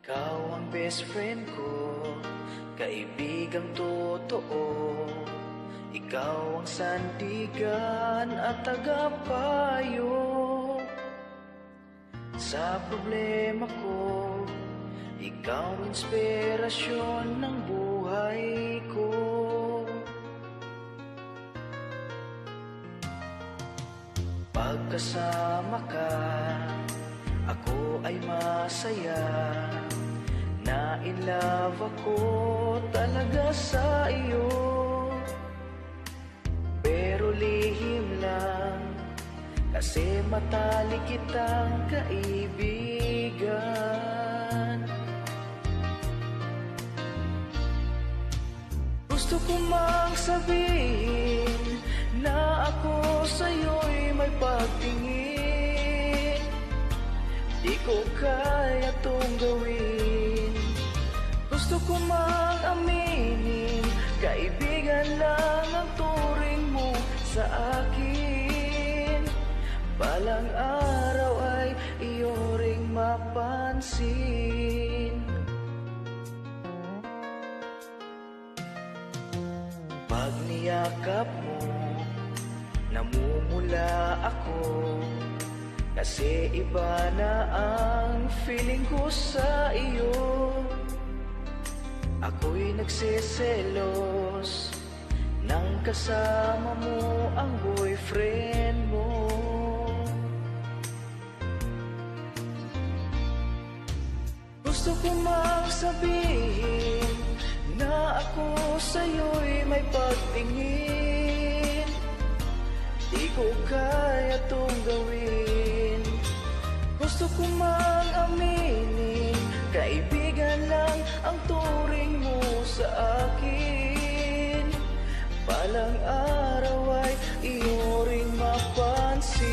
Ikaw ang best friend ko, kaibigang totoo. Ikaw ang sandigan at tagapayo. Sa problema ko, ikaw ang inspirasyon ng buhay ko. Pagkasama ka, ako ay masaya. Na in love ako talaga sa iyo. Pero lihim lang, kasi matalik kitang kaibigan. Gusto ko mang sabihin na ako sa'yo'y may pagtingin. Di ko kaya tong gawin. Gusto ko mang aminin, kaibigan lang ang turing mo sa akin. Balang araw ay iyo ring mapansin. Pag niyakap mo, namumula ako. Kasi iba na ang feeling ko sa iyo. Ako'y nagsiselos nang kasama mo ang boyfriend mo. Gusto ko mang sabihin na ako sa'yo'y may pagtingin. Di ko kaya tong gawin. Gusto ko mang aminin, kaibigan lang ang turing mo sa akin. Balang araw ay iyo ring mapansin.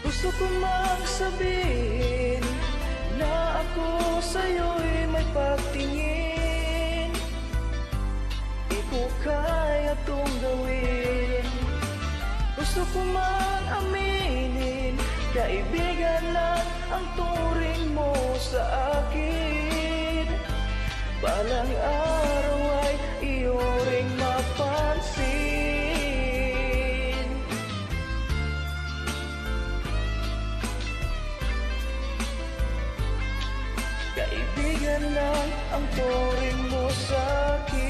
Gusto ko mang sabihin na ako sa'yo'y may pagtingin. Di ko kaya tong gawin. Gusto ko mang aminin, kaibigan lang ang turing mo sa akin. Balang araw ay iyo ring mapansin. Kaibigan lang ang turing mo sa akin.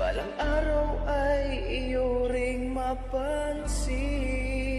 Balang araw ay iyo ring mapansin.